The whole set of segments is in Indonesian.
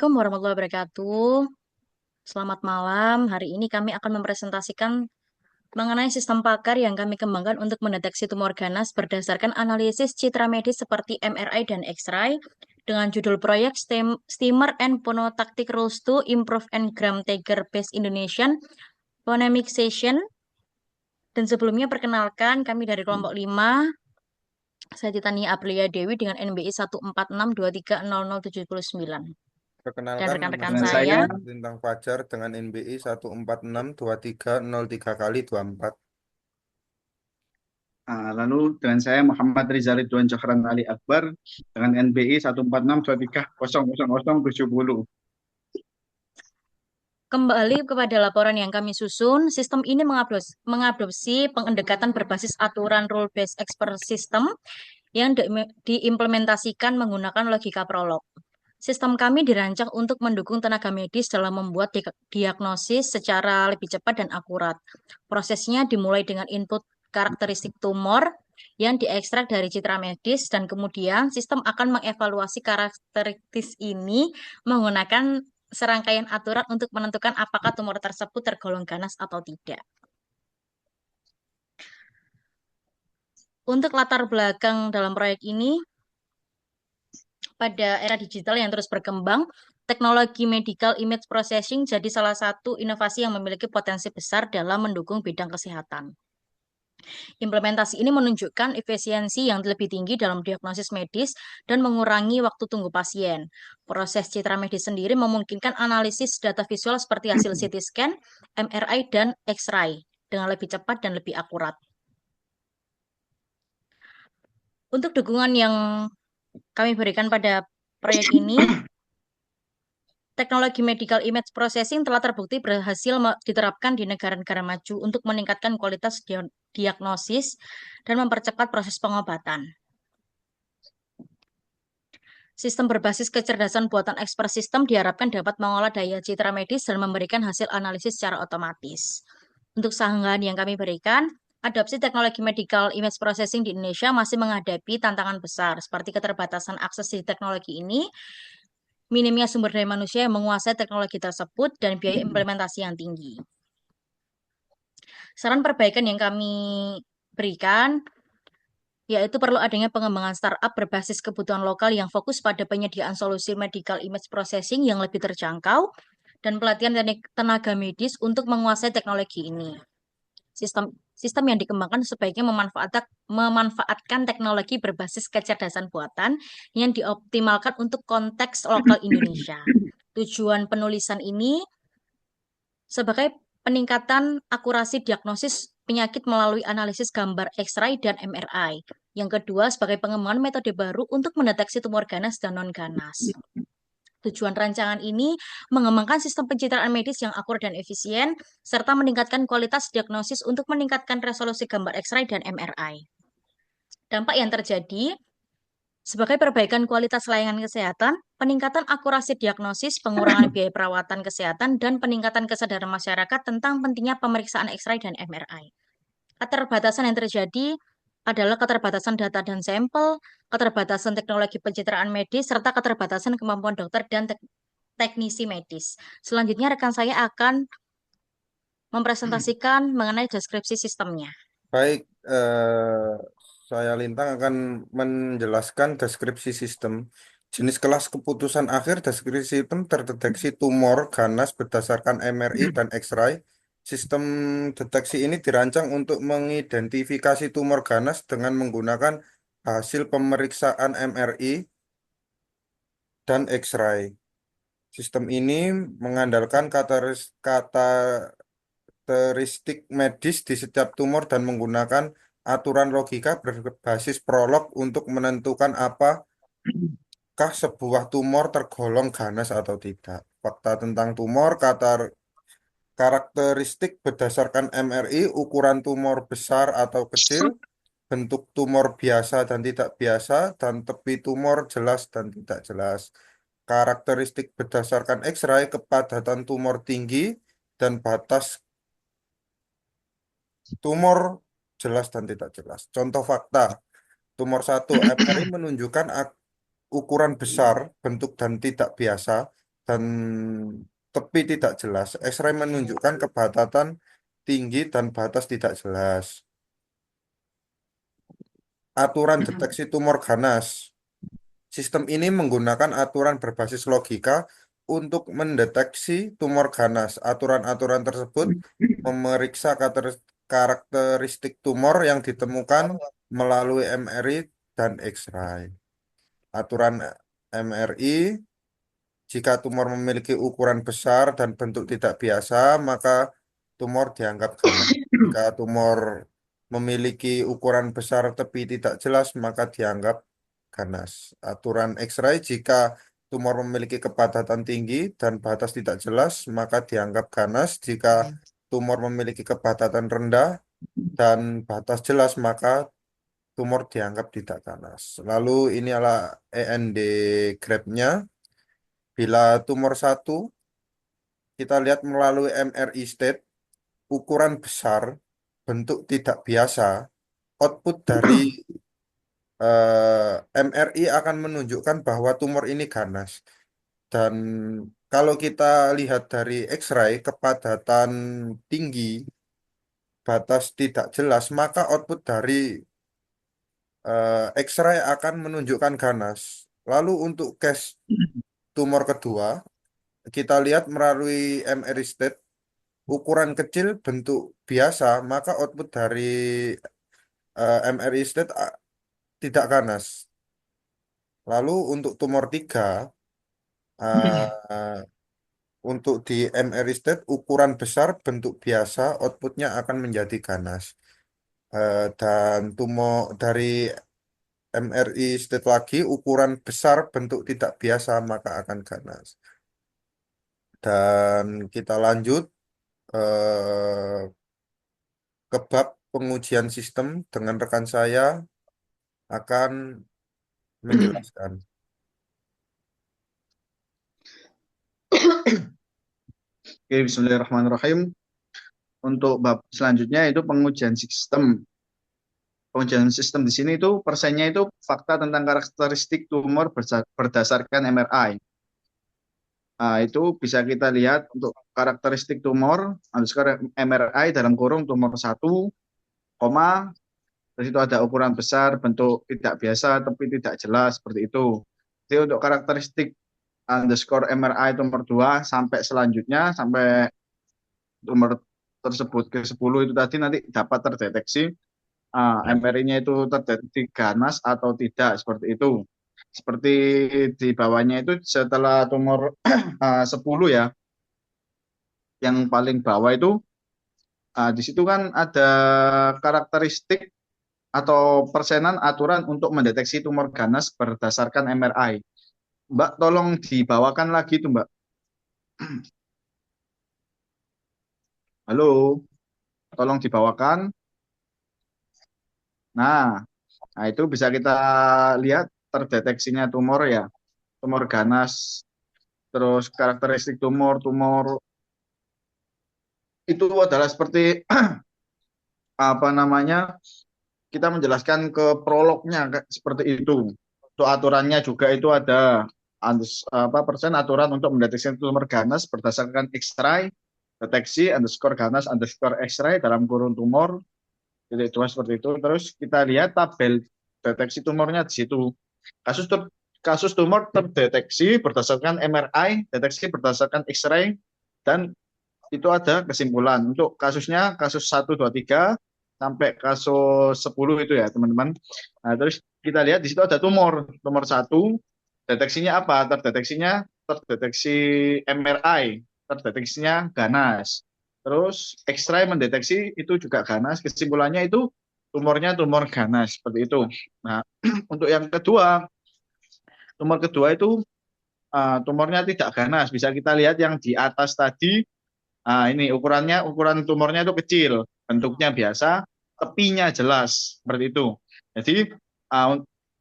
Assalamualaikum warahmatullahi wabarakatuh. Selamat malam. Hari ini kami akan mempresentasikan mengenai sistem pakar yang kami kembangkan untuk mendeteksi tumor ganas berdasarkan analisis citra medis seperti MRI dan X-ray dengan judul proyek Steamer and Phonotactic Rules to Improve Engram Tiger Based Indonesian Phonemic Session. Dan sebelumnya perkenalkan kami dari kelompok 5. Saya Titania Aprilia Dewi dengan NBI 146230079. Dan Perkenalkan, rekan-rekan nama Dengan saya. saya, saya Lintang Fajar dengan NBI 1462303 kali 24. lalu dengan saya Muhammad Rizal Ridwan Johran Ali Akbar dengan NBI 14623000070. Kembali kepada laporan yang kami susun, sistem ini mengadopsi pendekatan berbasis aturan rule-based expert system yang diimplementasikan menggunakan logika prolog. Sistem kami dirancang untuk mendukung tenaga medis dalam membuat diagnosis secara lebih cepat dan akurat. Prosesnya dimulai dengan input karakteristik tumor yang diekstrak dari citra medis dan kemudian sistem akan mengevaluasi karakteristik ini menggunakan serangkaian aturan untuk menentukan apakah tumor tersebut tergolong ganas atau tidak. Untuk latar belakang dalam proyek ini, pada era digital yang terus berkembang, teknologi medical image processing jadi salah satu inovasi yang memiliki potensi besar dalam mendukung bidang kesehatan. Implementasi ini menunjukkan efisiensi yang lebih tinggi dalam diagnosis medis dan mengurangi waktu tunggu pasien. Proses citra medis sendiri memungkinkan analisis data visual seperti hasil CT scan, MRI, dan X-ray dengan lebih cepat dan lebih akurat. Untuk dukungan yang kami berikan pada proyek ini, teknologi medical image processing telah terbukti berhasil diterapkan di negara-negara maju untuk meningkatkan kualitas diagnosis dan mempercepat proses pengobatan. Sistem berbasis kecerdasan buatan expert system diharapkan dapat mengolah daya citra medis dan memberikan hasil analisis secara otomatis. Untuk sanggahan yang kami berikan, adopsi teknologi medical image processing di Indonesia masih menghadapi tantangan besar, seperti keterbatasan akses di teknologi ini, minimnya sumber daya manusia yang menguasai teknologi tersebut, dan biaya implementasi yang tinggi. Saran perbaikan yang kami berikan yaitu perlu adanya pengembangan startup berbasis kebutuhan lokal yang fokus pada penyediaan solusi medical image processing yang lebih terjangkau dan pelatihan tenaga medis untuk menguasai teknologi ini. Sistem yang dikembangkan sebaiknya memanfaatkan teknologi berbasis kecerdasan buatan yang dioptimalkan untuk konteks lokal Indonesia. Tujuan penulisan ini sebagai peningkatan akurasi diagnosis penyakit melalui analisis gambar X-ray dan MRI. Yang kedua, sebagai pengembangan metode baru untuk mendeteksi tumor ganas dan non-ganas. Tujuan rancangan ini mengembangkan sistem pencitraan medis yang akurat dan efisien, serta meningkatkan kualitas diagnosis untuk meningkatkan resolusi gambar X-ray dan MRI. Dampak yang terjadi sebagai perbaikan kualitas layanan kesehatan, peningkatan akurasi diagnosis, pengurangan biaya perawatan kesehatan, dan peningkatan kesadaran masyarakat tentang pentingnya pemeriksaan X-ray dan MRI. Keterbatasan yang terjadi adalah keterbatasan data dan sampel, keterbatasan teknologi pencitraan medis, serta keterbatasan kemampuan dokter dan teknisi medis. Selanjutnya, rekan saya akan mempresentasikan mengenai deskripsi sistemnya. Baik, saya Lintang akan menjelaskan deskripsi sistem. Jenis kelas keputusan akhir deskripsi sistem terdeteksi tumor ganas berdasarkan MRI dan X-ray. Sistem deteksi ini dirancang untuk mengidentifikasi tumor ganas dengan menggunakan hasil pemeriksaan MRI dan X-ray. Sistem ini mengandalkan karakteristik medis di setiap tumor dan menggunakan aturan logika berbasis prolog untuk menentukan apakah sebuah tumor tergolong ganas atau tidak. Fakta tentang tumor, karakteristik berdasarkan MRI, ukuran tumor besar atau kecil, bentuk tumor biasa dan tidak biasa, dan tepi tumor jelas dan tidak jelas. Karakteristik berdasarkan X-ray, kepadatan tumor tinggi, dan batas tumor jelas dan tidak jelas. Contoh fakta, tumor 1 MRI menunjukkan ukuran besar, bentuk dan tidak biasa. dan tepi tidak jelas. X-ray menunjukkan kebatatan tinggi dan batas tidak jelas. Aturan deteksi tumor ganas. Sistem ini menggunakan aturan berbasis logika untuk mendeteksi tumor ganas. Aturan-aturan tersebut memeriksa karakteristik tumor yang ditemukan melalui MRI dan X-ray. Aturan MRI, jika tumor memiliki ukuran besar dan bentuk tidak biasa, maka tumor dianggap ganas. Jika tumor memiliki ukuran besar tapi tidak jelas, maka dianggap ganas. Aturan X-ray, jika tumor memiliki kepadatan tinggi dan batas tidak jelas, maka dianggap ganas. Jika tumor memiliki kepadatan rendah dan batas jelas, maka tumor dianggap tidak ganas. Lalu ini adalah END graph-nya. Bila tumor satu, kita lihat melalui MRI state, ukuran besar, bentuk tidak biasa, output dari MRI akan menunjukkan bahwa tumor ini ganas. Dan kalau kita lihat dari X-ray, kepadatan tinggi, batas tidak jelas, maka output dari X-ray akan menunjukkan ganas. Lalu untuk case tumor kedua, kita lihat melalui MRI state, ukuran kecil, bentuk biasa, maka output dari MRI state tidak ganas. Lalu untuk tumor tiga, eh, untuk di MRI state, ukuran besar, bentuk biasa, outputnya akan menjadi ganas. Dan tumor dari MRI state lagi, ukuran besar, bentuk tidak biasa, maka akan ganas. Dan kita lanjut ke bab pengujian sistem dengan rekan saya akan menjelaskan. Oke, bismillahirrahmanirrahim. Untuk bab selanjutnya itu pengujian sistem. Pengujian sistem di sini itu persennya itu fakta tentang karakteristik tumor berdasarkan MRI. Nah, itu bisa kita lihat untuk karakteristik tumor, underscore MRI dalam kurung tumor 1, koma, terus itu ada ukuran besar, bentuk tidak biasa, tapi tidak jelas, seperti itu. Jadi untuk karakteristik underscore MRI tumor 2 sampai selanjutnya, sampai tumor tersebut ke 10 itu tadi nanti dapat terdeteksi MRI-nya itu terdeteksi ganas atau tidak, seperti itu. Seperti di bawahnya itu setelah tumor 10 ya, yang paling bawah itu di situ kan ada karakteristik atau persenan aturan untuk mendeteksi tumor ganas berdasarkan MRI. Mbak, tolong dibawakan lagi tuh, Mbak. Halo, tolong dibawakan. Nah, nah itu bisa kita lihat terdeteksinya tumor ya, tumor ganas, terus karakteristik tumor itu adalah seperti apa namanya, kita menjelaskan ke prolognya seperti itu. Untuk aturannya juga itu ada persen aturan untuk mendeteksi tumor ganas berdasarkan X-ray, deteksi underscore ganas underscore X-ray dalam kurun tumor, titik dua, seperti itu. Terus kita lihat tabel deteksi tumornya di situ. Kasus tumor terdeteksi berdasarkan MRI, deteksi berdasarkan X-ray, dan itu ada kesimpulan. Untuk kasusnya, kasus 1, 2, 3, sampai kasus 10 itu ya, teman-teman. Nah, terus kita lihat di situ ada tumor. Tumor 1, deteksinya apa? Terdeteksi MRI, terdeteksinya ganas. Terus X-ray mendeteksi itu juga ganas. Kesimpulannya itu tumornya tumor ganas, seperti itu. Nah, untuk yang kedua, tumor kedua itu tumornya tidak ganas. Bisa kita lihat yang di atas tadi. Ini ukuran tumornya itu kecil, bentuknya biasa, tepinya jelas, seperti itu. Jadi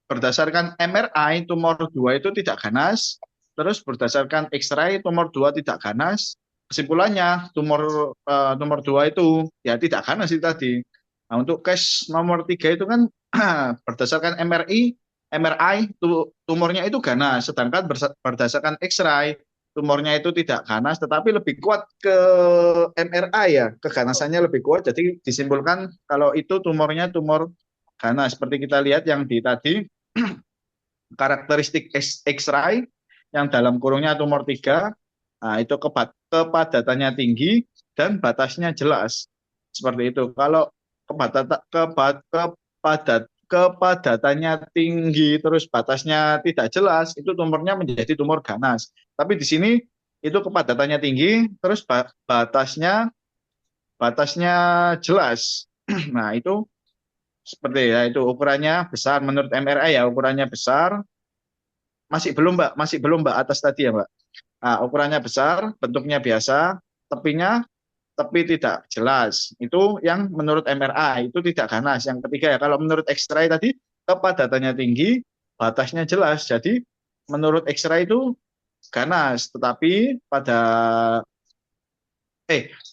berdasarkan MRI tumor 2 itu tidak ganas, terus berdasarkan X-ray tumor 2 tidak ganas. Kesimpulannya tumor 2 itu ya tidak ganas itu tadi. Nah, untuk case nomor 3 itu kan berdasarkan MRI tumornya itu ganas, sedangkan berdasarkan X-ray tumornya itu tidak ganas, tetapi lebih kuat ke MRI ya, keganasannya lebih kuat. Jadi disimpulkan kalau itu tumornya tumor ganas. Seperti kita lihat yang di tadi, karakteristik X-ray yang dalam kurungnya tumor 3, nah itu kepadatannya tinggi dan batasnya jelas. Seperti itu. Kalau kepadatannya tinggi terus batasnya tidak jelas, itu tumornya menjadi tumor ganas. Tapi di sini itu kepadatannya tinggi terus batasnya jelas. Nah, itu seperti ya, itu ukurannya besar menurut MRI ya, ukurannya besar. Masih belum Mbak atas tadi ya Mbak. Nah, ukurannya besar, bentuknya biasa, tepinya tapi tidak jelas. Itu yang menurut MRI, itu tidak ganas. Yang ketiga ya, kalau menurut X-ray tadi kepadatannya tinggi, batasnya jelas. Jadi menurut X-ray itu ganas, tetapi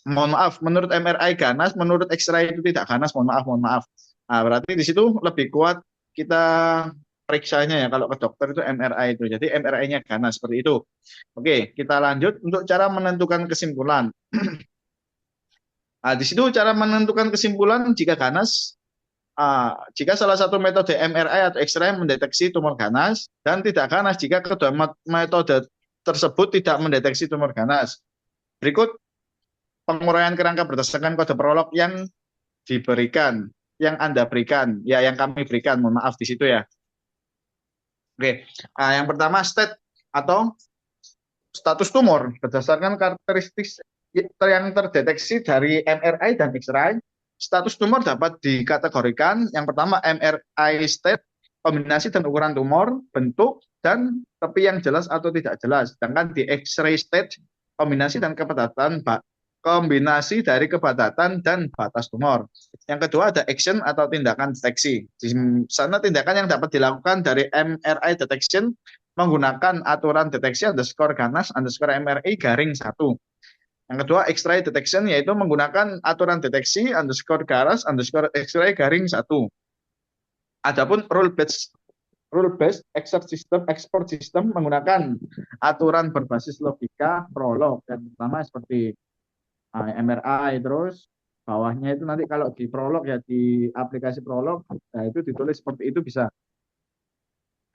mohon maaf, menurut MRI ganas, menurut X-ray itu tidak ganas, mohon maaf. Nah, berarti di situ lebih kuat kita periksanya ya, kalau ke dokter itu MRI itu. Jadi MRI-nya ganas seperti itu. Oke, kita lanjut untuk cara menentukan kesimpulan. Nah, di situ cara menentukan kesimpulan jika ganas, jika salah satu metode MRI atau X-ray mendeteksi tumor ganas dan tidak ganas jika kedua metode tersebut tidak mendeteksi tumor ganas. Berikut penguraian kerangka berdasarkan kode prolog yang diberikan, yang Anda berikan, ya yang kami berikan, mohon maaf di situ ya. Oke, yang pertama state atau status tumor berdasarkan karakteristik yang terdeteksi dari MRI dan X-ray. Status tumor dapat dikategorikan yang pertama MRI state, kombinasi dan ukuran tumor, bentuk, dan tepi yang jelas atau tidak jelas. Sedangkan di X-ray state, kombinasi dan kepadatan kombinasi dari kepadatan dan batas tumor. Yang kedua ada action atau tindakan deteksi. Di sana tindakan yang dapat dilakukan dari MRI detection menggunakan aturan deteksi underscore ganas underscore MRI garing 1. Yang kedua, X-ray detection yaitu menggunakan aturan deteksi underscore garas underscore X-ray garing 1. Adapun rule-based export system menggunakan aturan berbasis logika prolog. Dan pertama seperti MRI, terus bawahnya itu nanti kalau di prolog ya, di aplikasi prolog, nah itu ditulis seperti itu bisa.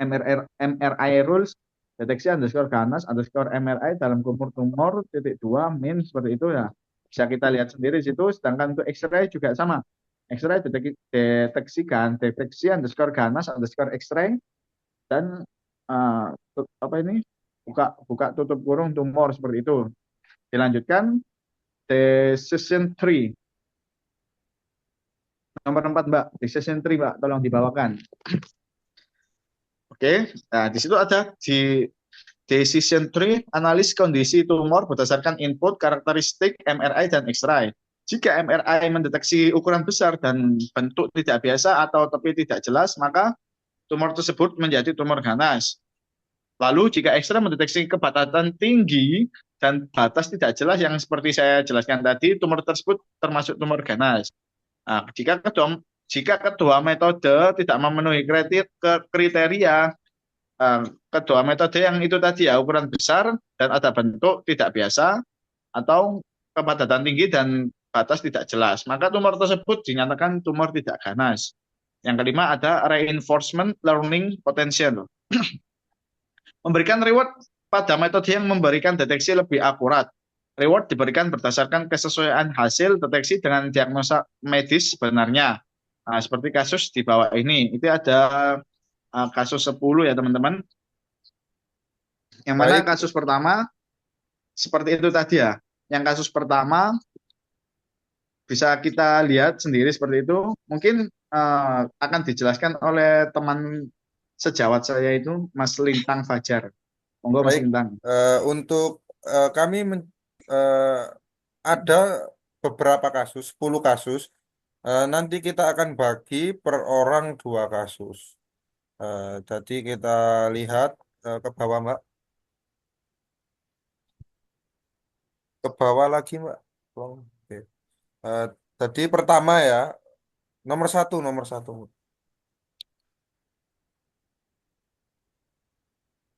MRI rules deteksi underscore ganas underscore MRI dalam kumur tumor titik 2 min seperti itu ya, bisa kita lihat sendiri di situ. Sedangkan untuk X-ray juga sama, X-ray deteksi underscore ganas underscore X-ray dan apa ini buka tutup kurung tumor seperti itu. Dilanjutkan decision tree nomor 4 Mbak, decision tree Mbak, tolong dibawakan. Oke, nah di situ ada di decision tree, analis kondisi tumor berdasarkan input karakteristik MRI dan X-ray. Jika MRI mendeteksi ukuran besar dan bentuk tidak biasa atau tepi tidak jelas, maka tumor tersebut menjadi tumor ganas. Lalu jika X-ray mendeteksi kepadatan tinggi dan batas tidak jelas yang seperti saya jelaskan tadi, tumor tersebut termasuk tumor ganas. Nah, jika kedua metode tidak memenuhi kriteria, kedua metode yang itu tadi ya, ukuran besar dan ada bentuk tidak biasa atau kepadatan tinggi dan batas tidak jelas, maka tumor tersebut dinyatakan tumor tidak ganas. Yang kelima ada reinforcement learning potential. Memberikan reward pada metode yang memberikan deteksi lebih akurat. Reward diberikan berdasarkan kesesuaian hasil deteksi dengan diagnosa medis sebenarnya. Nah, seperti kasus di bawah ini, itu ada kasus 10 ya teman-teman. Yang mana Baik, kasus pertama seperti itu tadi ya. Yang kasus pertama bisa kita lihat sendiri seperti itu. Mungkin akan dijelaskan oleh teman sejawat saya itu Mas Lintang Fajar. Monggo Mas baik. Lintang. Untuk kami eh, ada beberapa kasus, 10 kasus. Nanti kita akan bagi per orang 2 kasus. Jadi kita lihat ke bawah, Mbak. Ke bawah lagi, Mbak. Oke. Eh, Jadi pertama ya, nomor satu.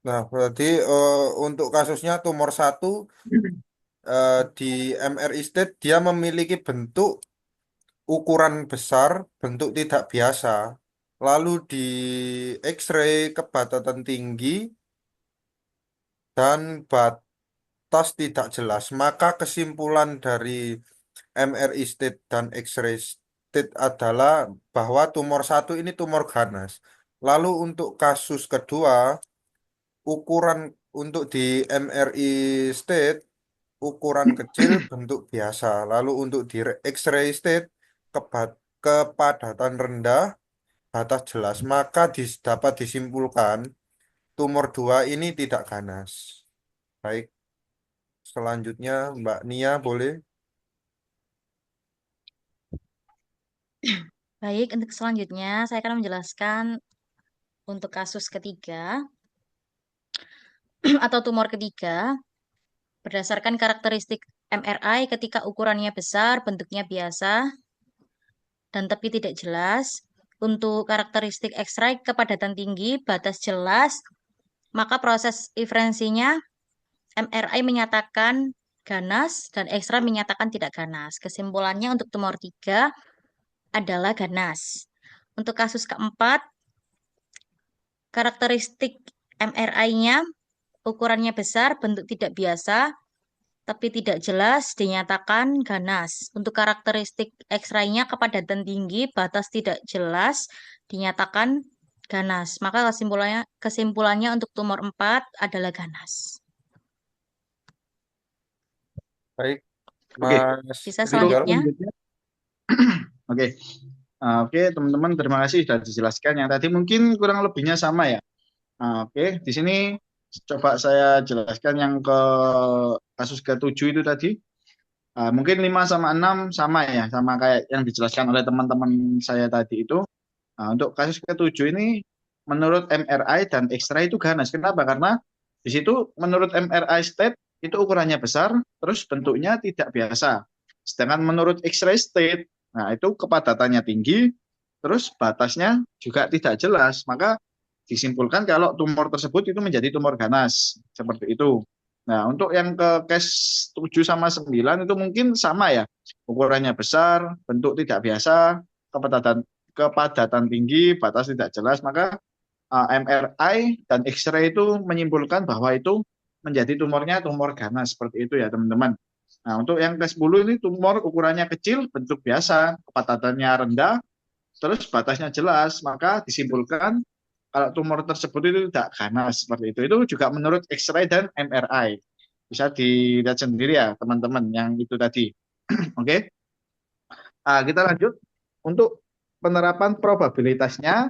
Nah, berarti untuk kasusnya tumor satu di MRI state dia memiliki bentuk ukuran besar, bentuk tidak biasa. Lalu di X-ray kepadatan tinggi dan batas tidak jelas. Maka kesimpulan dari MRI state dan X-ray state adalah bahwa tumor satu ini tumor ganas. Lalu untuk kasus kedua, ukuran untuk di MRI state ukuran kecil bentuk biasa. Lalu untuk di X-ray state kepadatan rendah batas jelas. Maka dapat disimpulkan tumor dua ini tidak ganas. Baik, selanjutnya Mbak Nia boleh. Baik, untuk selanjutnya saya akan menjelaskan untuk kasus ketiga atau tumor ketiga berdasarkan karakteristik MRI ketika ukurannya besar, bentuknya biasa, dan tepi tidak jelas. Untuk karakteristik X-ray kepadatan tinggi, batas jelas, maka proses inferensinya MRI menyatakan ganas dan X-ray menyatakan tidak ganas. Kesimpulannya untuk tumor 3 adalah ganas. Untuk kasus keempat, karakteristik MRI-nya ukurannya besar, bentuk tidak biasa, tapi tidak jelas, dinyatakan ganas. Untuk karakteristik X-ray-nya kepadatan tinggi, batas tidak jelas, dinyatakan ganas. Maka kesimpulannya untuk tumor 4 adalah ganas. Baik, Oke, Mas Bisa untuk Rizal. selanjutnya. selanjutnya, oke. Oke, teman-teman, terima kasih sudah dijelaskan. Yang tadi mungkin kurang lebihnya sama ya. Oke, di sini coba saya jelaskan yang ke kasus ke-7 itu tadi. Mungkin 5 sama 6 sama ya, sama kayak yang dijelaskan oleh teman-teman saya tadi itu. Untuk kasus ke-7 ini menurut MRI dan X-ray itu ganas. Kenapa? Karena di situ menurut MRI state itu ukurannya besar, terus bentuknya tidak biasa. Sedangkan menurut X-ray state, nah itu kepadatannya tinggi, terus batasnya juga tidak jelas. Maka disimpulkan kalau tumor tersebut itu menjadi tumor ganas. Seperti itu. Nah, untuk yang ke case 7 sama 9 itu mungkin sama ya. Ukurannya besar, bentuk tidak biasa, kepadatan tinggi, batas tidak jelas, maka MRI dan X-ray itu menyimpulkan bahwa itu menjadi tumornya tumor ganas seperti itu ya teman-teman. Nah, untuk yang ke-10 ini tumor ukurannya kecil, bentuk biasa, kepadatannya rendah, terus batasnya jelas, maka disimpulkan kalau tumor tersebut itu tidak ganas seperti itu. Itu juga menurut X-ray dan MRI. Bisa dilihat sendiri ya teman-teman yang itu tadi. Oke, kita lanjut untuk penerapan probabilitasnya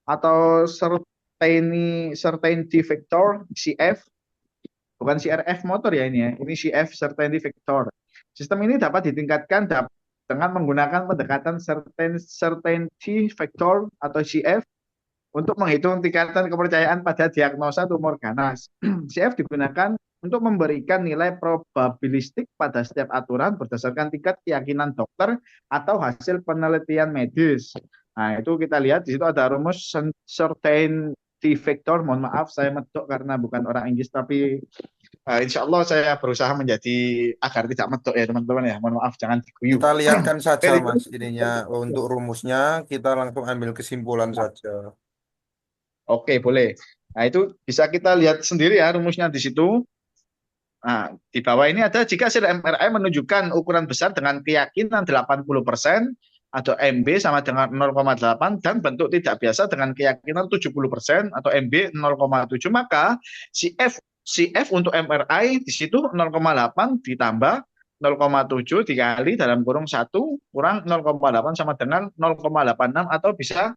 atau certainty factor CF, bukan CRF motor ya ini ya, ini CF certainty factor. Sistem ini dapat ditingkatkan dengan menggunakan pendekatan certainty factor atau CF untuk menghitung tingkatan kepercayaan pada diagnosa tumor ganas. CF digunakan untuk memberikan nilai probabilistik pada setiap aturan berdasarkan tingkat keyakinan dokter atau hasil penelitian medis. Nah, itu kita lihat di situ ada rumus certainty factor. Mohon maaf saya medok karena bukan orang Inggris, tapi insya Allah saya berusaha menjadi agar tidak medok ya teman-teman ya. Mohon maaf, jangan diguyu. Kita lihatkan saja, Oke, Mas, ininya untuk rumusnya kita langsung ambil kesimpulan saja. oke, boleh. Nah, itu bisa kita lihat sendiri ya rumusnya di situ. Nah, di bawah ini ada jika hasil MRI menunjukkan ukuran besar dengan keyakinan 80% atau MB sama dengan 0,8 dan bentuk tidak biasa dengan keyakinan 70% atau MB 0,7, maka CF untuk MRI di situ 0,8 ditambah 0,7 dikali dalam kurung 1 kurang 0,8 sama dengan 0,86 atau bisa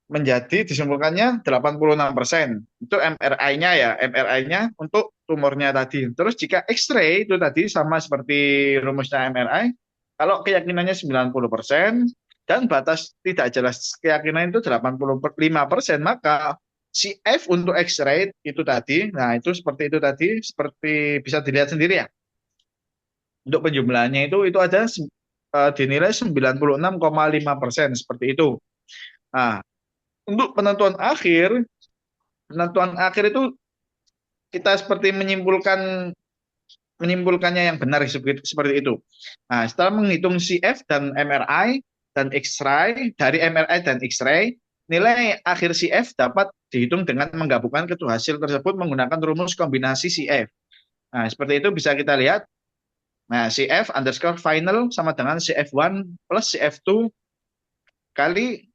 menjadi disimpulkannya 86%. Itu MRI-nya ya, MRI-nya untuk tumornya tadi. Terus jika X-ray itu tadi sama seperti rumusnya MRI, kalau keyakinannya 90% dan batas tidak jelas keyakinan itu 85%, maka CF untuk X-ray itu tadi, nah itu seperti itu tadi, seperti bisa dilihat sendiri ya. Untuk penjumlahannya itu ada dinilai 96,5% seperti itu. Nah, untuk penentuan akhir itu kita seperti menyimpulkannya yang benar seperti itu. Nah, setelah menghitung CF dan MRI dan X-ray, dari MRI dan X-ray, nilai akhir CF dapat dihitung dengan menggabungkan kedua hasil tersebut menggunakan rumus kombinasi CF. Nah, seperti itu bisa kita lihat. Nah, CF underscore final sama dengan CF1 plus CF2 kali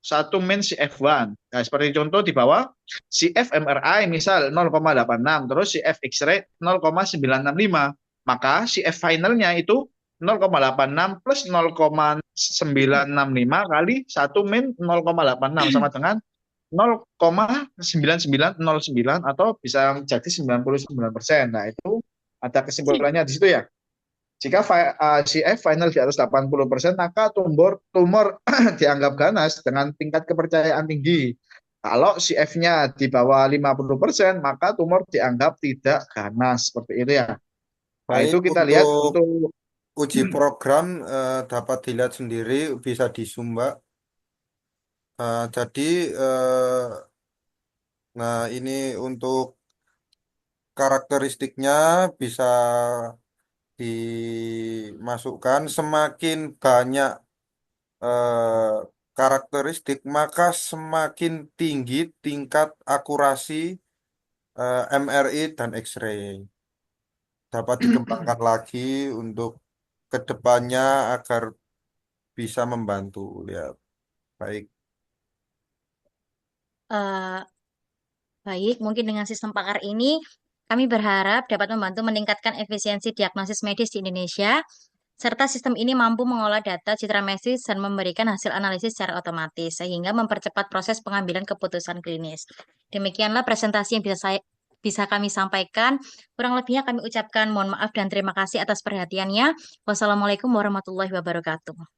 1 min CF1. Nah, seperti contoh di bawah, CF MRI misal 0,86, terus CF X-ray 0,965. Maka CF finalnya itu 0,86 plus 0,965 kali 1 min 0,86 sama dengan 0,9909 atau bisa jadi 99%. Nah, itu ada kesimpulannya di situ ya. Jika CF final di atas 80%, maka tumor dianggap ganas dengan tingkat kepercayaan tinggi. Kalau CF-nya di bawah 50%, maka tumor dianggap tidak ganas. Seperti itu ya. Nah, Baik, itu kita lihat untuk untuk uji program dapat dilihat sendiri, bisa di Zoom, Mbak. Jadi, nah ini untuk karakteristiknya bisa dimasukkan. Semakin banyak eh, karakteristik, maka semakin tinggi tingkat akurasi MRI dan X-ray. Dapat dikembangkan lagi untuk kedepannya agar bisa membantu. Ya, baik. Eh, Baik, mungkin dengan sistem pakar ini kami berharap dapat membantu meningkatkan efisiensi diagnosis medis di Indonesia, serta sistem ini mampu mengolah data citra medis dan memberikan hasil analisis secara otomatis, sehingga mempercepat proses pengambilan keputusan klinis. Demikianlah presentasi yang bisa kami sampaikan. Kurang lebihnya kami ucapkan mohon maaf dan terima kasih atas perhatiannya. Wassalamualaikum warahmatullahi wabarakatuh.